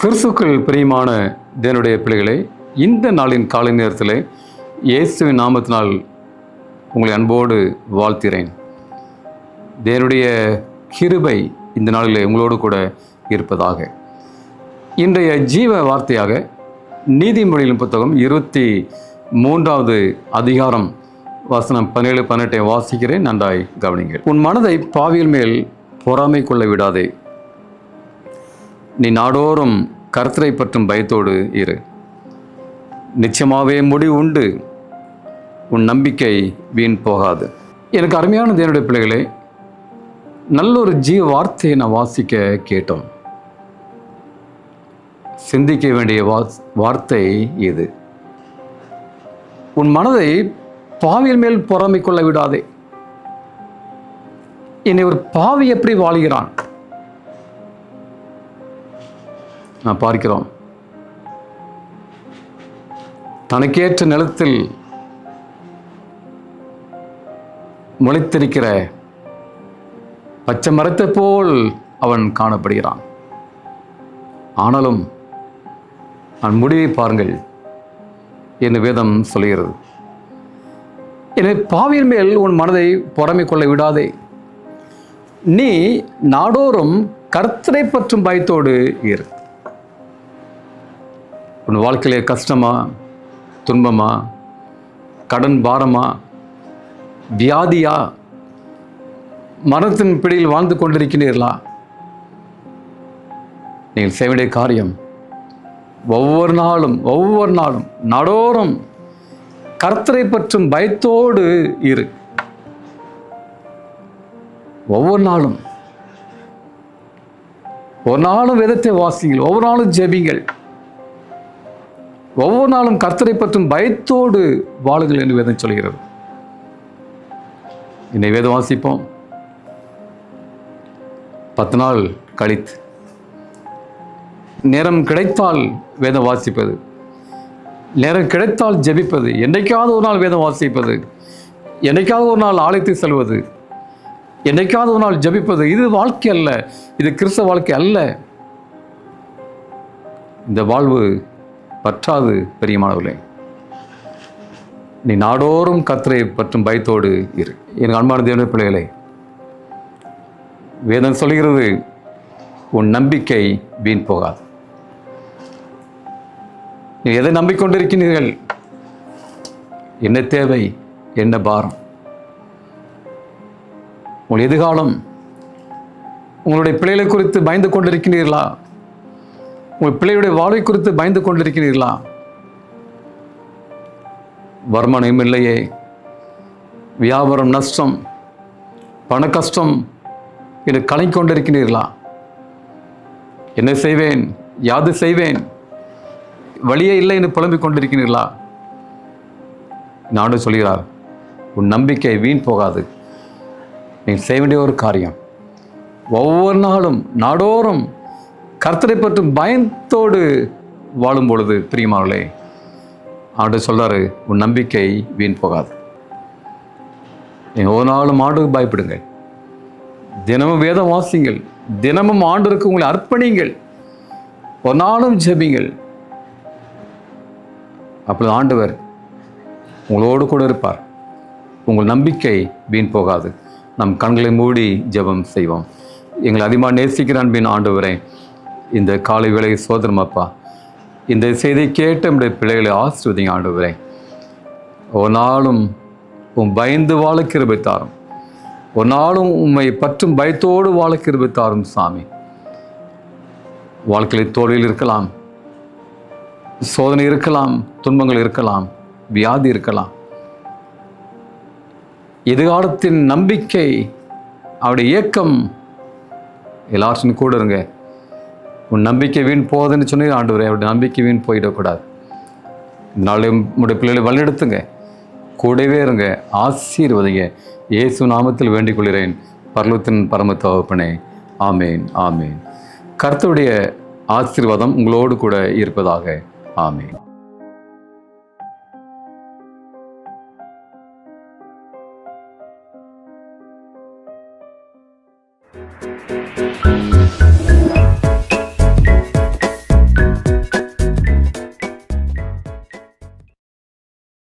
கிறிஸ்துக்கள் பிரியமான தேவனுடைய பிள்ளைகளே, இந்த நாளின் காலை நேரத்தில் இயேசுவின் நாமத்தினால் உங்களை அன்போடு வாழ்த்துகிறேன். தேவனுடைய கிருபை இந்த நாளில் உங்களோடு கூட இருப்பதாக. இன்றைய ஜீவ வார்த்தையாக நீதிமொழியின் புத்தகம் 23வது அதிகாரம் வசனம் 17-18 வாசிக்கிறேன். நன்றாய் கவனிங்கள். உன் மனதை பாவியல் மேல் பொறாமை கொள்ள விடாதே. நீ நாடோறும் கர்த்தரை பற்றும் பயத்தோடு இரு. நிச்சயமாகவே முடிவு உண்டு. உன் நம்பிக்கை வீண் போகாது. எனக்கு அருமையான தேவனுடைய பிள்ளைகளே, நல்ல ஒரு ஜீவ வார்த்தையை நான் வாசிக்க கேட்டோம். சிந்திக்க வேண்டிய வார்த்தை இது. உன் மனதை பாவியல் மேல் பொறாமை கொள்ள விடாதே. என்னை ஒரு பாவி எப்படி வாழ்கிறான் நான் பார்க்கிறோம். தனக்கேற்ற நிலத்தில் முளைத்திருக்கிற பச்சை மரத்தை போல் அவன் காணப்படுகிறான். ஆனாலும் அவன் முடிவை பாருங்கள் என்று வேதம் சொல்கிறது. எனவே பாவியின் மேல் உன் மனதை பொறாமை கொள்ள விடாதே. நீ நாடோறும் கர்த்தரை பற்றும் பயத்தோடு இரு. உன் வாழ்க்கையிலே கஷ்டமா, துன்பமா, கடன் பாரமா, வியாதியா, மரணத்தின் பிடியில் வாழ்ந்து கொண்டிருக்கிறீர்களா? நீங்கள் செய்ய வேண்டிய காரியம், ஒவ்வொரு நாளும் நாடோறும் கர்த்தரை பற்றும் பயத்தோடு இரு. ஒவ்வொரு நாளும் ஒரு நாளும் வேதத்தை வாசிங்கள், ஒவ்வொரு நாளும் ஜெபிங்கள், ஒவ்வொரு நாளும் கர்த்தரை பற்றும் பயத்தோடு வாழுங்கள் என்று வேதம் சொல்கிறது. இன்னை வேதம் வாசிப்போம். 10 நாள் கழித்து நேரம் கிடைத்தால் வேதம் வாசிப்பது, நேரம் கிடைத்தால் ஜெபிப்பது, என்னைக்காவது ஒரு நாள் வேதம் வாசிப்பது, என்னைக்காவது ஒரு நாள் ஆலயத்துக்கு செல்வது, என்னைக்காவது ஒரு நாள் ஜெபிப்பது. இது வாழ்க்கை அல்ல, இது கிறிஸ்தவ வாழ்க்கை அல்ல. இந்த வாழ்வு பற்றாது பிரியமானவர்களே. நீ நாடோறும் கர்த்தரை பற்றும் பயத்தோடு இரு. என் அன்பான தேவனுடைய பிள்ளைகளே, வேதம் சொல்கிறது, உன் நம்பிக்கை வீண் போகாது. நீ எதை நம்பிக்கொண்டிருக்கிறீர்கள்? என்ன தேவை, என்ன பாரம், உங்கள் எதிர்காலம், உங்களுடைய பிள்ளைகளை குறித்து பயந்து கொண்டிருக்கிறீர்களா? உங்கள் பிள்ளைகளுடைய வாழ்வை குறித்து பயந்து கொண்டிருக்கிறீர்களா? வருமானம் இல்லையே, வியாபாரம் நஷ்டம், பண கஷ்டம் என்று கலங்கி கொண்டிருக்கிறீர்களா? என்ன செய்வேன், யாது செய்வேன், வழியே இல்லை என்று புலம்பிக் கொண்டிருக்கிறீர்களா? நாடு சொல்கிறார், உன் நம்பிக்கை வீண் போகாது. நீ செய்ய வேண்டிய ஒரு காரியம், ஒவ்வொரு நாளும் நாடோறும் கர்த்தரை பற்றும் பயத்தோடு வாழும் பொழுது பிரியமானவர்களே, ஆண்டு சொல்றாரு, உன் நம்பிக்கை வீண் போகாது. நீங்கள் ஒரு நாளும் ஆண்டுக்கு பயப்படுங்க, தினமும் வேதம் வாசிங்கள், தினமும் ஆண்டருக்கு உங்களை அர்ப்பணிங்கள், ஒரு நாளும் ஜெபிங்கள். அப்பொழுது ஆண்டவர் உங்களோடு கூட இருப்பார். உங்கள் நம்பிக்கை வீண் போகாது. நம் கண்களை மூடி ஜெபம் செய்வோம். எங்களை அதிகமாக நேசிக்கிற அன்பின் ஆண்டவரே, இந்த காலை வேளை சோதரம் அப்பா, இந்த செய்தியை கேட்ட நம்முடைய பிள்ளைகளை ஆசீர்வதிங்க ஆண்டவரே. ஒரு நாளும் உம் பயந்து வாழ கிருபை தாரும். ஒரு நாளும் உம்மை பற்றும் பயத்தோடு வாழ கிருபை தாரும் சாமி. வாழ்க்கையில் தோல்வியில் இருக்கலாம், சோதனை இருக்கலாம், துன்பங்கள் இருக்கலாம், வியாதி இருக்கலாம். எதிர்காலத்தின் நம்பிக்கை, அவருடைய இயக்கம் எல்லாரும் கூட இருங்க. உன் நம்பிக்கை வீண் போகுதுன்னு சொன்னீங்க ஆண்டவரே, அவருடைய நம்பிக்கை வீண் போயிடக்கூடாது. நாளை உங்களுடைய பிள்ளைகளை வழிநடத்துங்க, கூடவே இருங்க, ஆசீர்வதிங்க. இயேசு நாமத்தில் வேண்டிக் கொள்கிறேன் பரலோகத்தின் பரம தகப்பனே. ஆமேன், ஆமேன். கர்த்தருடைய ஆசீர்வாதம் உங்களோடு கூட இருப்பதாக. ஆமேன்.